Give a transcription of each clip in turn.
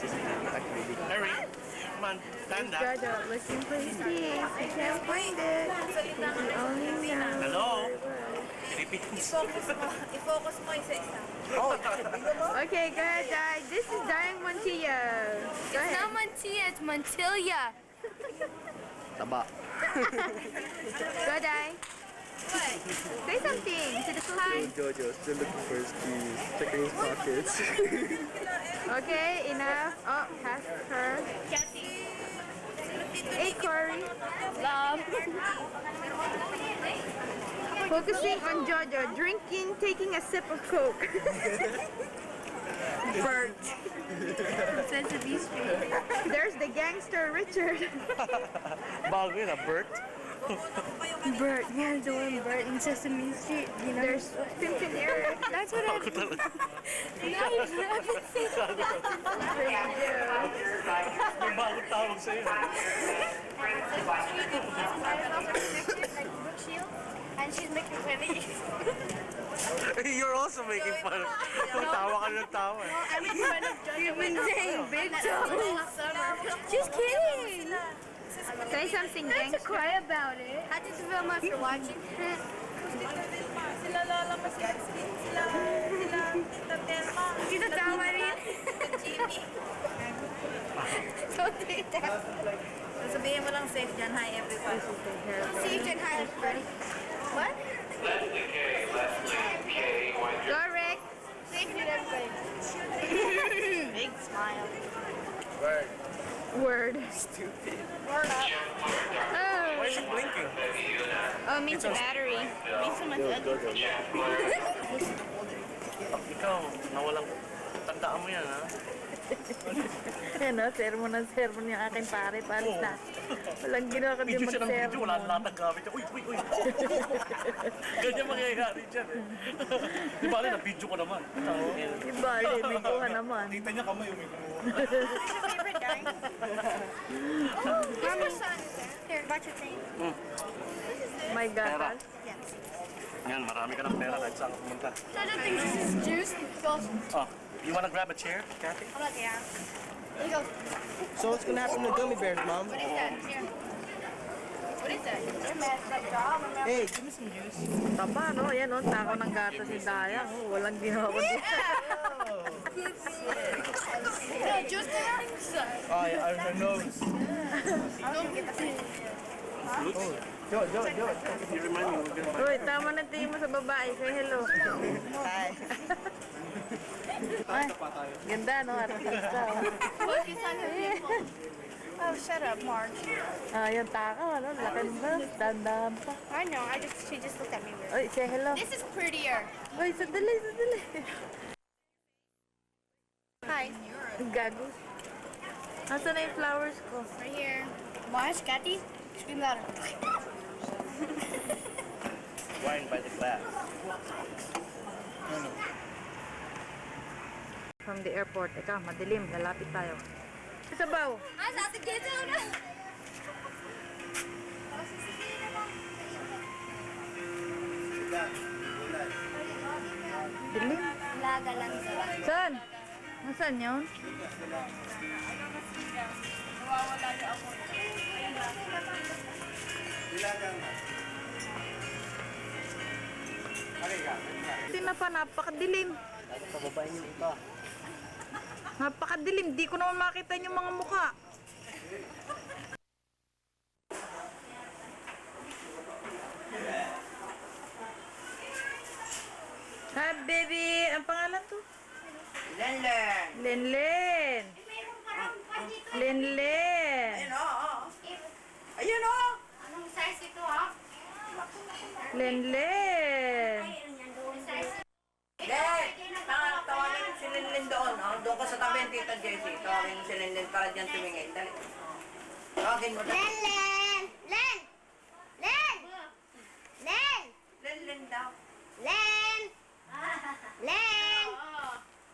Harry, come on, stand up. Jojo looking for his keys. He can't find it. He only knows Hello? where it was. Philippines. I-focus mo isa-isa. Okay, go ahead, Dai. This is Diane Montilla. Go It's not ahead. Montilla, it's Montilla. Taba. Go, Dai. What? Say something to the class. Jojo still looking for his keys, checking his pockets. Okay, enough. Oh, pass her. Kathy. Hey, Corey. Love. Focusing on Jojo. Drinking, taking a sip of Coke. Bert. From Sesame Street. There's the gangster Richard. Bago yun, Bert. Bert. Yeah, the one Bert in Sesame Street. You know? There's Tintin Eric. That's what I... Bago talaga. Nice. May bagong tawag sa'yo. And she's making fun of you. You're also making fun. Tawa ka ng tawa. I make fun of Jojo. You've been saying big Just kidding. Say something, Not to gangster. cry about it. How did you feel after watching it? Sila Lola Masinski, sila Tita Telma, Tita Tama rin. Jimmy. Don't do that. Sabihin mo lang safe dyan, hi everyone. See you can hide everybody. What? Go, Rick. Safe with everybody. Big smile. Word. Word up. Oh, Why is she blinking? Oh, it means a battery. It means someone's ugly. Ikaw, nawalang... Tandaan mo yan, ha? ano, sermon ng sermon yung aking pare. Palis na. Walang ginawa kundi Video siya ng video, wala mag-sermon. lahat ng gamit niya. Uy, uy, uy! Ganyan mangyayari dyan, eh. Di ba, na-video ko naman. Iba, libiduhan naman. Tita niya kamay, may kumuha. Favorite guy? Mama son is there. Here, watch your thing. My God. Yan, marami ka ng pera kahit saan ka pumunta. I don't think this is juice. Goes. Oh, you wanna grab a chair, Kathy? I'm not down. He goes, So what's gonna happen to gummy bears, Mom? what is that? Here. What is that? Your mask up job. Hey, give me some juice. Taba, no? Yan, no? Tako ng gatas si Dayang. Oh, walang ginawa kundi. No, juice things. Oh, yeah, her nose. Do it. You remind me, we're gonna... Uy, tama na tingin mo sa babae. Say hello. Hi. Ay, ganda, no? Artista. Look, it's on her nipple. Oh, shut up, Marge. Ah, yung takaw, ano? Laki ba? Dandahan pa. I know. She just looked at me weird. Uy, say hello. This is prettier. Uy, sandali. Hi. Gago. Nasaan na yung flowers ko? Right here. Watch, Kathy. Scream louder. Wine by the glass. From the airport. Eka, madilim. Lalapit tayo. Sabaw. Ah, sa ating kito na. Dilim. Laga lang sila. Saan? Nasaan yun? Nawawala niya ako. Sina pa, napakadilim. Pababain niyo ito. Napakadilim. Di ko naman makita yung mga mukha. Hi, baby. Ang pangalan to? Lenlen. Lenlen. Lenlen. Ayun o. Ayun o. Anong size ito, ha? Lenlen. Len. Tawagin si Lenlen doon. Oh. Doon ka sa tabi ng Tita Jessie. Tawagin si Lenlen para dyan tumingin. Dali. Tawagin mo. Len! Len! Len! Len! Lenlen daw. Len! Len!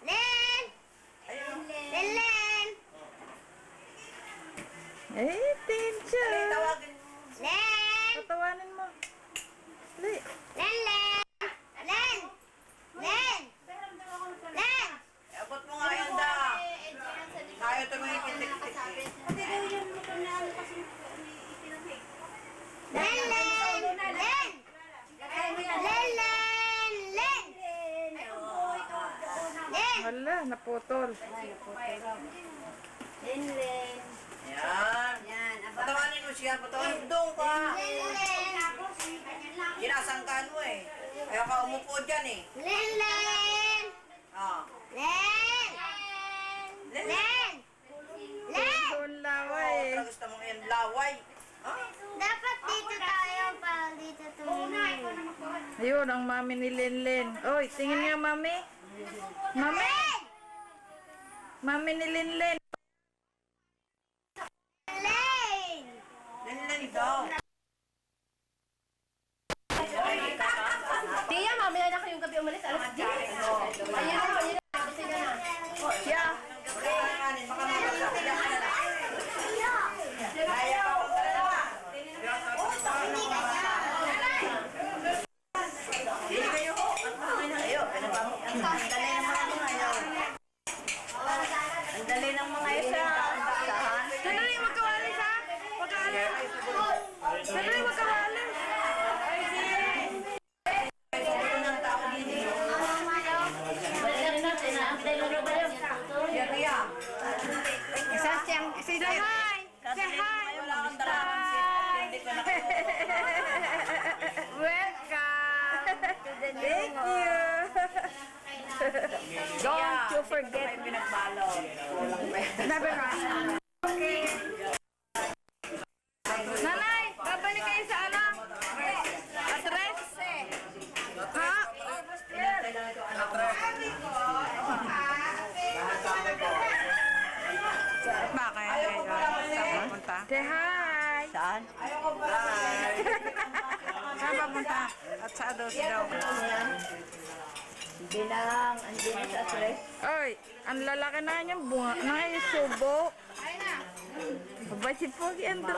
Len! Ayun o. Len! Eh, tension. Dali, tawagin mo. Len! Tatawanin mo. Dali. Len! Len! Len! Len! Len! Abot mo nga yun da. Tayo Wala, naputol. Linlin. Yan. Yan. Patawanin mo siya, patawanin mo doon ka. Sinasangkaan mo eh. Ayaw ka umupo dyan eh. Linlin. Ah. Len. Len. Len. Doon lawa Oo, eh. talaga gusto mong yan laway. Ah. Dapat dito tayo para dito tumingin. Ayun, ang mami ni Linlin. Oy, tingin nga mami. Mami! Mami ni Linlin. Len. Linlin daw. Tia, mamaya na kayong gabi umalis. Alas 10. Ayun na. Kasi na. Siya. Kanin, baka mamagsak. Kaya ka kung dalawa. Hindi kayo ho. Ayo, ang dali ng mga ngayon. Ang dali ng mga isa. Sandali, magkawalis ha? Magkawalis. Sandali, magkawalis. Say hi. Say hi. Wala kang daraman siya. Hindi ko na Welcome. Thank you. Don't you forget. pinagbalo. Never mind. Okay. Nanay, babalik kayo sa ano? Address? Ha? Ayaw ko pala pumunta. Say hi. Saan? Saan papunta? At sa daw daw. Hindi lang. Hindi na sa stress. Oy, ang lalaki na niyang bunga. Nakisubo. Ba si Pogi ando?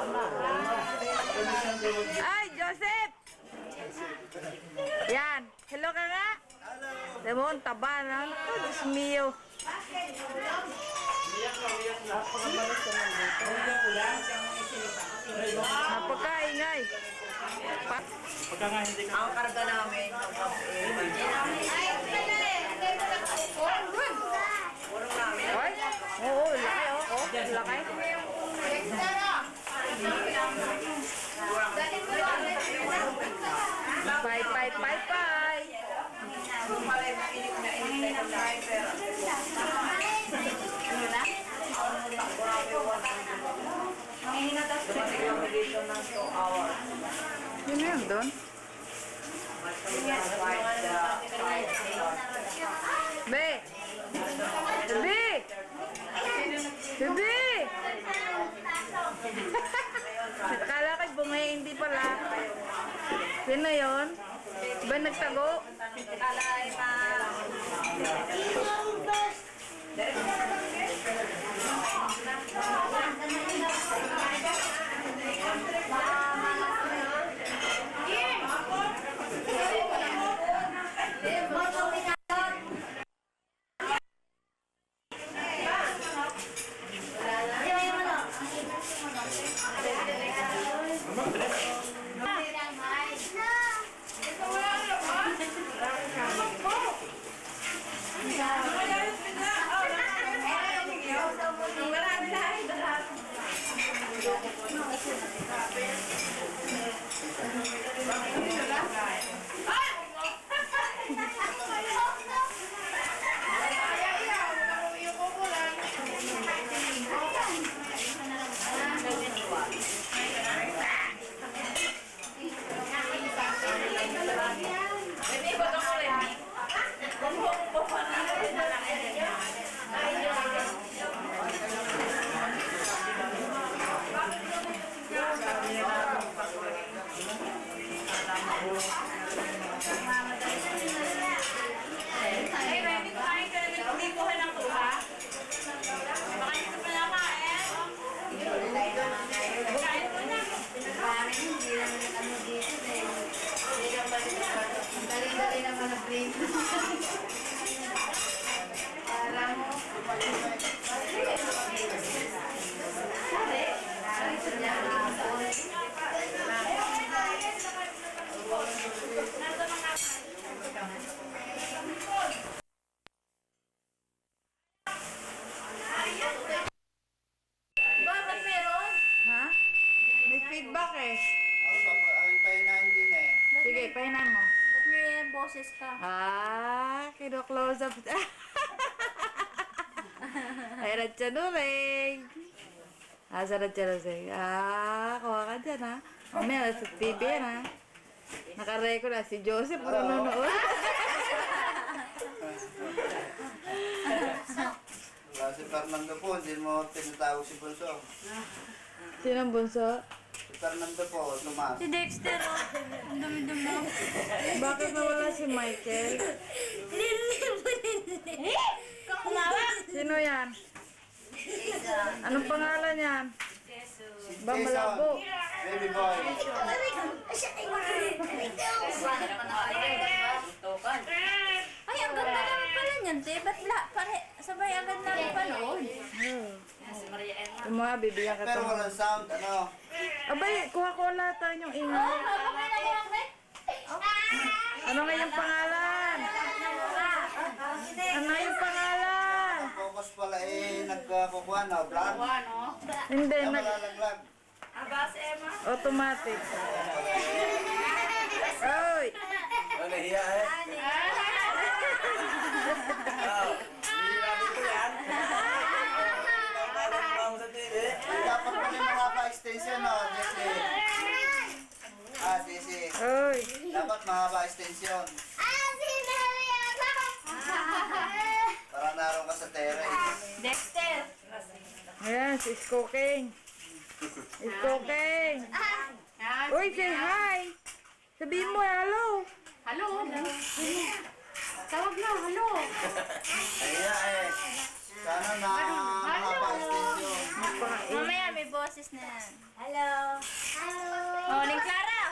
Ay, Joseph! Yan. Hello ka nga? Hello. Demon, taba na. Oh, Diyos mio. Napakaingay. Ang karga namin. Purong namin. Oy, oo, laki oh. Oh, laki. Bye, bye, bye, bye. Kung pala yung inig na inig na driver. Dumating kami dito ng 2 hours. Yun na yun doon. Be! Be! Be! Akala ko'y bungay, hindi pala. Sino yun? Ba nagtago? Dali-dali naman ang brain. boses ka. Kino-close up. Ay, Ratchanuring. Asa Ratchanuring? Kuha ka dyan, ha? Mamaya, nasa TV yan, ha? Nakarecord na si Joseph, nanonood. Wala si Fernando po, hindi mo tinatawag si Bunso. Sino ang bunso? Si Fernando po, Tomas. Si Dexter, oh. Ang dumi-dumi. Bakit nawala si Michael? Sino yan? Anong pangalan yan? Si Ba, malabo. Baby boy. Ay, ang ganda naman pala niyan, te. Ba't sabay agad namin panood? Yung mga bibigyan ka Pero to. walang sound, ano? Abay, kuha-kuha tayo yung ingay. Ano nga yung pangalan? Ano yung pangalan? Focus pala nagkukuha na, vlog. Hindi, Kaya malalaglag. automatic. Oy! Ano, nahiya eh? Dapat pala yung mahaba extension, no? Jesse. Jesse. Oy! Dapat mahaba extension. Para naroon ka sa terrace. Dexter! Ayan, si Skoking. Skoking. Uy, say hi. Sabihin mo, hello. Halo? Tawag na, halo. Kaya sana na mahaba extension. Mamaya may boses na yan. Hello. Oh, Ning Clara.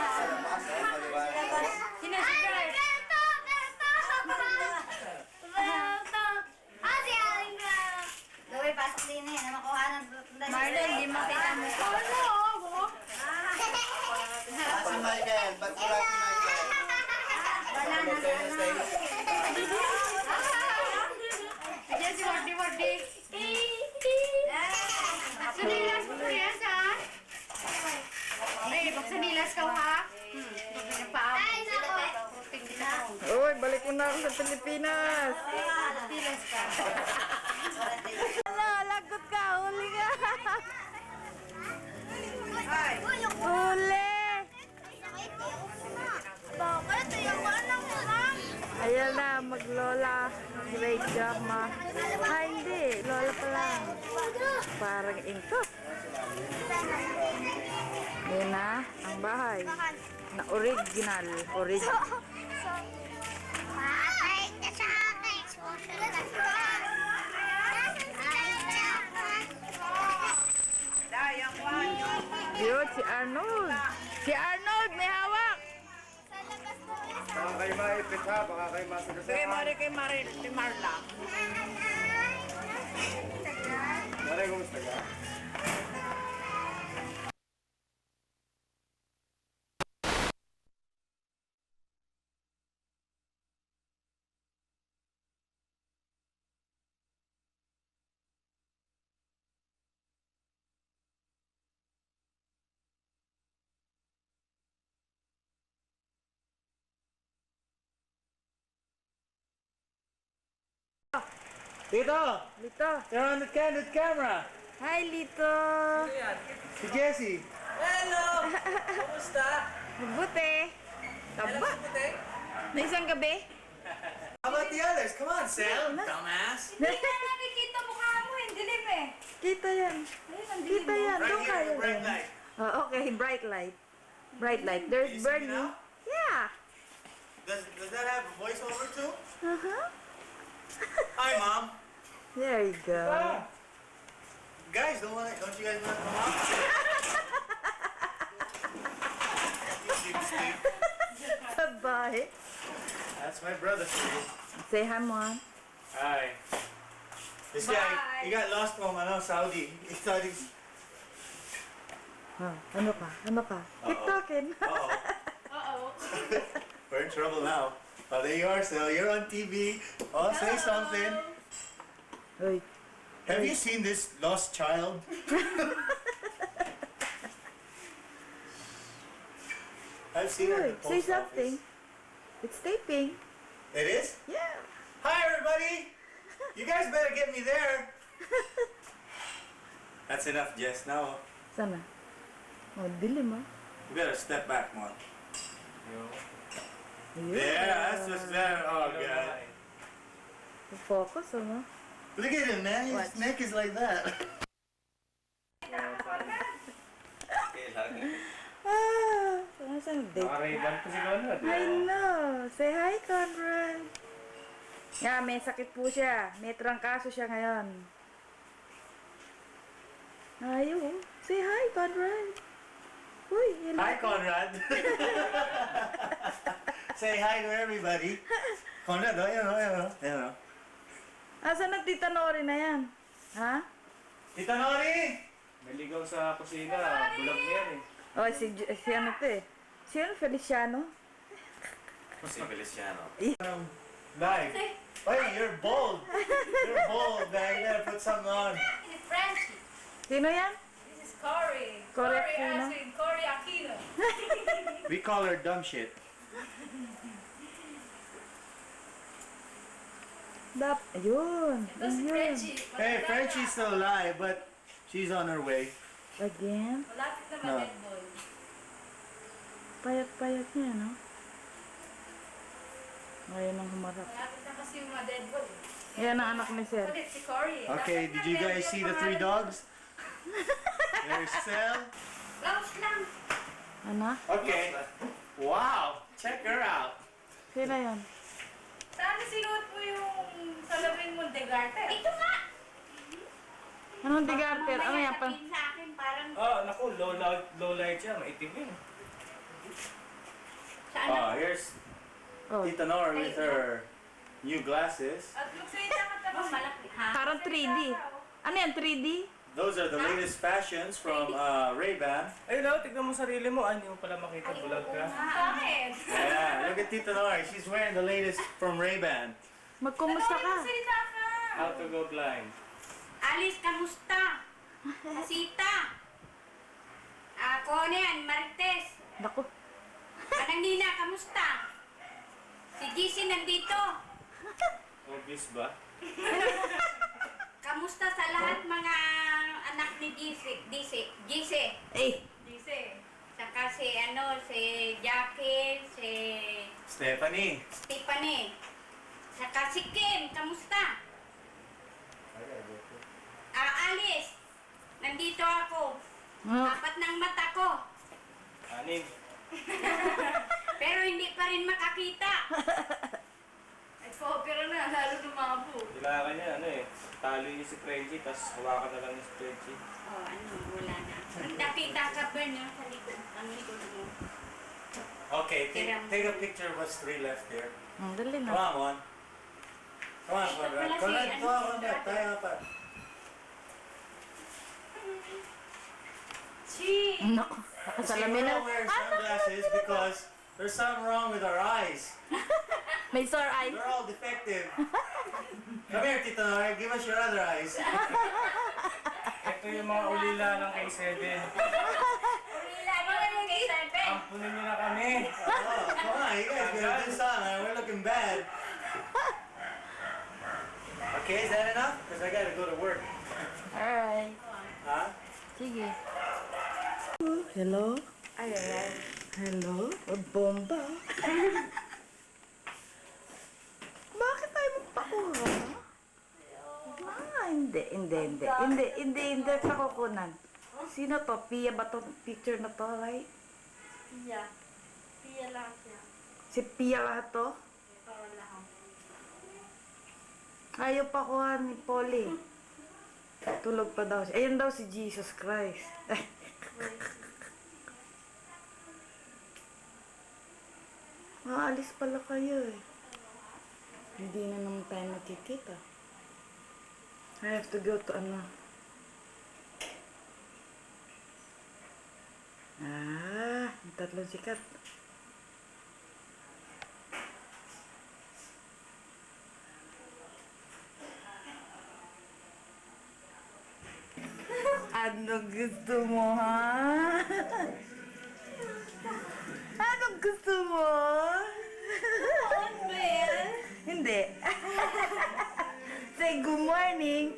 Sa labas, maliwanag. Sino si Clara? Gawin, pasok din eh. Na makuha ng Marlon, di makita mo. Si Michael, ba't wala si Michael? Ayan si Wardy. Sanilas mo yan, ha? Ay, magsanilas ka, ha? Ay, nako. Uy, balik mo na ako sa Pilipinas. Ano, lagot ka, huli ka. Huli. Bakit? Ayaw ko anak mo, ma'am. Ayan na, maglola. Great job, ma. Hindi. Lola pa lang. Parang intok. Ayan na, ang bahay. Na original. Original. Ay, sa akin. Yun, si Arnold. Si Arnold, may hawak. Baka kayo maipit ha, baka kayo masagasaan. Kay Marla. Mare, kumusta ka? Tito! Lito. You're on the candid camera! Hi, Lito. Si Jessie! Hello! Kumusta? Mabuti. Taba. Buti? Na isang gabi? How about the others? Come on, Sal. Dumbass. Nakikita mukha mo, hindi lim eh. Kita yan. Kita yan. Right Doon here, kayo. the bright light. Oh, okay, bright light. Bright light. There's Can you see me Bernie. now? Yeah. Does that have a voiceover too? Uh-huh. Hi, Mom. There you go. Guys, don't you guys want to come out? You cheapskate. Bye. That's my brother. Say hi, Mom. Hi. This guy, he got lost from Saudi. He thought he's... Oh, ano ka? Ano ka? Keep talking. Uh-oh. We're in trouble now. Oh, there you are, Sal. You're on TV. Oh, say something. Uy. Have you seen this lost child? I've I've seen her Uy, in the say post something. office. It's taping. It is? Yeah. Hi, everybody! You guys better get me there. That's enough, Jess. Now, Sana? Oh, dilim ah. we better step back more. Ayun. There, that's what's there. Oh, God. Focus, ano? Look at him, man. His Watch. neck is like that. Ah, saan date? Naka-Ray-Ban pa si Conrad. I know. Say hi, Conrad. Yeah, may sakit po siya. May trangkaso siya ngayon. Ayo. Say hi, Conrad. Uy, hello. Hi, Conrad. Say hi to everybody. Conrad, oh, you know. Asan ang tita Nori na yan? Ha? Tita Nori! Naligaw sa kusina. Bulag niya yan eh. Oh, si ano to eh. Si ano, Feliciano? Si Feliciano. Live. Hey, you're bold. You're bold, man. You gotta put something on. It's Frenchie. Sino yan? This is Cory. Cory Cory Aquino. Aswin. Cory Aquino. We call her dumb shit. Ayun. Ito si Ayun. Frenchie. Hey, Frenchie's still alive, but she's on her way. Again? Malapit na No. ma-dead boy. Payat-payat niya, no? Ngayon ang humarap. Malapit na kasi yung ma-dead boy. Yan ang anak ni Sir. Ulit si Cory. Okay, did you guys see the 3 dogs? There's Sel. Laos lang. Ano? Okay. Wow, check her out. Sino yun? Saan sinuot mo yung salamin mo, Degarte? Ito nga! Anong digarter? Ano yan? Sa akin, parang Ah, naku, low light siya. Maitim yun. sa Oh, here's Oh, Tita Nora with her new glasses. At magsalita ka tapos malaki. Ha? parang 3D. Ano yan? 3D? Those are the latest fashions from Ray-Ban. Ay, no, tignan mo sarili mo. Hindi mo pala makita. Bulag ka. Bakit? Yeah, look at Tita Nora. She's wearing the latest from Ray-Ban. Magkumusta ka? Magsalita ka! How to go blind. Alice, kamusta? Asita? Ako na yan, Marites. Naku. Anang Nina, kamusta? Si GC nandito. Obvious ba? Kamusta sa lahat mga anak ni GC? Eh, Saka si Jackie, si Stephanie. Tiffany. Saka si Kim, kamusta? Alice, nandito ako. oh, 4 ng mata ko. 6. Pero hindi pa rin makakita. Nag-opera na, lalo lumabo. Kailangan niya, ano eh. Talo niya si Frenchie, tapos hawakan na lang niya si Frenchie. Oh, wala na. Nakita ka ba no, sa likod, ang likod mo? Okay, take a picture of us 3 left here. ang dali Come na. on, Juan. Come on, Ito Conrad. pala si- Conrad, ano, come on, si Conrad. Brother. Tayo pa. Gee! Naku, See, nakasalamin we're na. all wearing sunglasses because there's something wrong with our eyes. May sore eyes. They're all defective. Come here, Tita Nora. Give us your other eyes. Ito yung mga ulila ng K7. Ulila mo yung K7. Ampunin niyo na kami. Oh, come on, you guys gotta do something. We're looking bad. Okay, is that enough? Because I gotta go to work. Alright. Huh? Sige. Hello? Ay. Hello? Bomba? Bakit tayo magpakuha? Hindi pa kukunan. Sino to? Pia ba to? Picture na to, right? Pia. Pia lang siya. Si Pia lahat to? Para lang. Ayaw pa kuha ni Polly. Tulog pa daw siya. Ayun daw si Jesus Christ. Aalis pala kayo eh. Hindi na naman tayo nakikita. I have to go to ano. Yung tatlong sikat. Ano gusto mo, ha? Ano gusto Gusto mo? Hindi. Say good morning.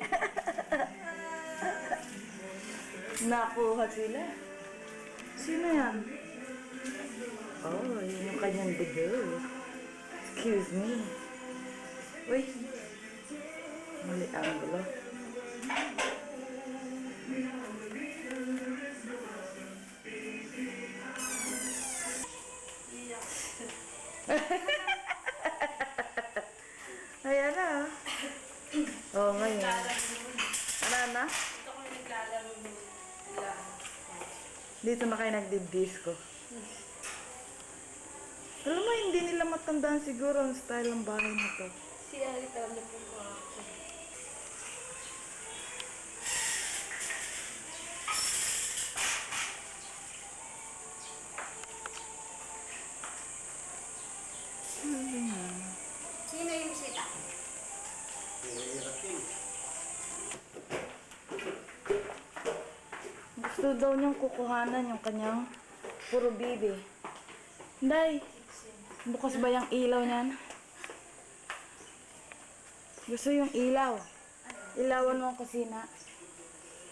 Nakuha sila. Sino yan? Oh, yun yung kanyang bebe. Excuse me. Uy. Mali angulo. Ayan na. Oh, ngayon. Ano na? Dito na kayo nagdi-disco. Alam mo, hindi nila matandaan siguro ang style ng bahay na to. Si Alita na po ko. Sino yung bisita? Gusto daw niyang kukuhanan yung kanyang puro bibi. Day, bukas ba yung ilaw niyan? Gusto yung ilaw. Ilawan mo ang kusina.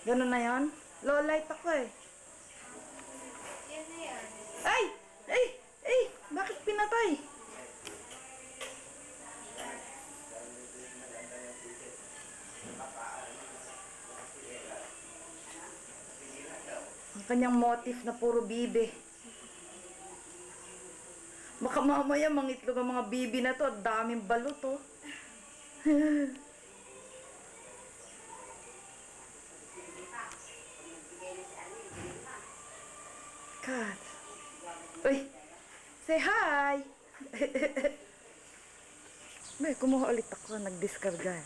Ganun na yon? Low light ako eh. Yan na yan. Ay! Ay! Ay! Bakit pinatay? Ang kanyang motif na puro bibi. Baka mamaya mangitlog ang mga bibi na to. Daming balot oh. God. Uy! Say hi! May, kumuha ulit ako. Nag-discarga.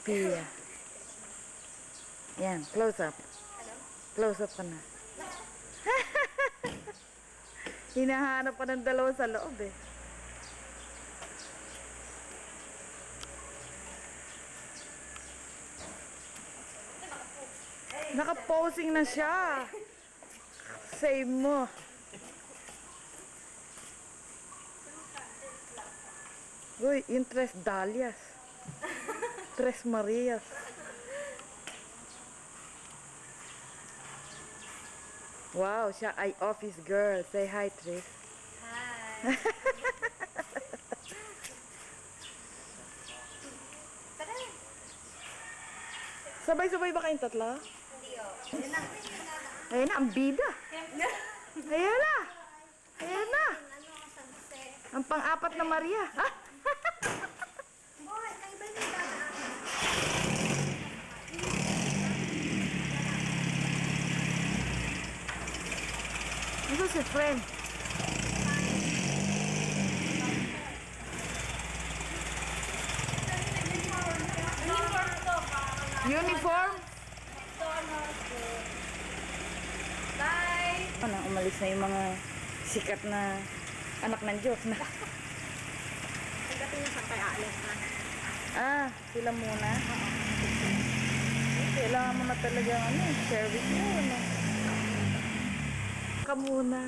Pia. Yan, close up. Close up ka na. Hinahanap pa ng dalawa sa loob eh. Naka-posing na siya. Save mo. Uy, yung Tres Dalias. Tres Marias. Wow, siya ay office girl. Say hi, Tris. Hi. Tara. Sabay-sabay ba kayong tatlo? Hindi oh. Yan na. Ayan na, ang bida. Ayan na. Ayan na. Ano ang San Jose? Ang pang-apat na Maria. Ha? Boy, kayo ba yung dadaan? Ito si friend. Uniform? Bye! Ano, umalis na yung mga sikat na anak ng Diyos na. Pagdating sa kay Alex na. Ah, sila muna? Kailangan mo na talaga ano, service mo, ano. Ka muna.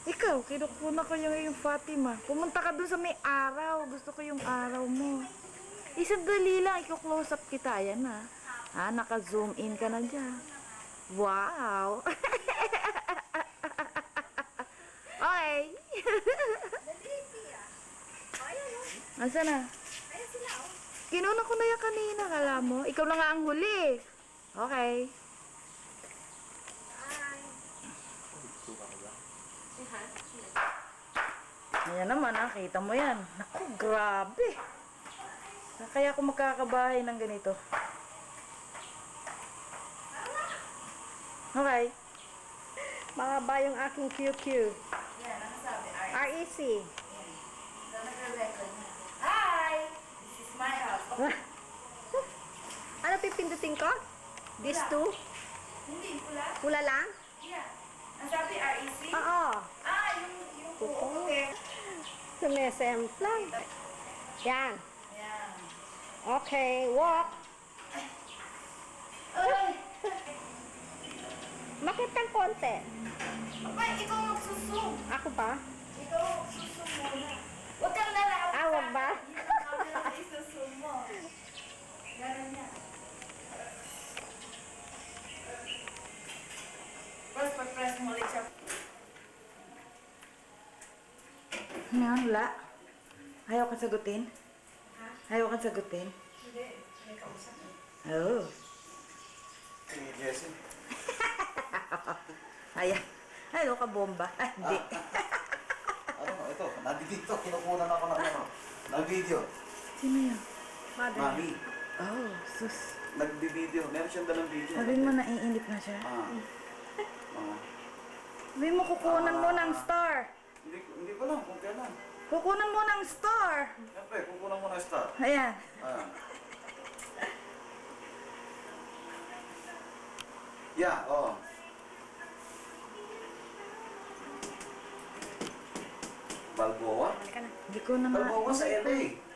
Ikaw, kinukuna ko yung Fatima. Pumunta ka dun sa may araw. Gusto ko yung araw mo. Isang dali lang, i-close up kita. Ayan na. Ah, naka-zoom in ka na dyan. Wow! Okay. Asa na? Kinuna ko na yan kanina, kala mo. Ikaw na nga ang huli. Okay. Ayan naman, kita mo yan. Naku, grabe. Kaya ako magkakabahay ng ganito. Okay. Mahaba yung aking QQ. REC. Hi! This is my house. Ano pipindutin ko? These two? Hindi, pula. Pula lang? Yeah. Ang sabi REC? Oo. Ah, yung okay. Sumisempla. Yan. Yan. Okay, walk. Ay! Kahit ng konti. Abay, ikaw magsusum. Ako pa? Ikaw magsusum muna. Huwag kang lalapit. Ah, wag ba? Isusum mo. Ganun yan. Tapos pag-press mo ulit siya. Ngayon, wala. Ayaw ka sagutin? Ayaw ka sagutin? Hindi, may kausap. Oo. Si Jessie. Ayan. Ayaw ka bomba. Ah, hindi. Ano, ito, nandito, kinukunan ako ng ano, ng video. Sino yun? Mami, Oh, sus. nagbi-video, meron siyang dalang video. Sabi mo naiinip na siya. Ah. Sabi mo kukunan mo ng star. Hindi ko lang kung kailan. Kukunan mo ng star. Siyempre, kukunan mo na star. Ayan. Ah. Yeah, oh. Balboa? Hindi ko na Balboa sa hindi ko- LA.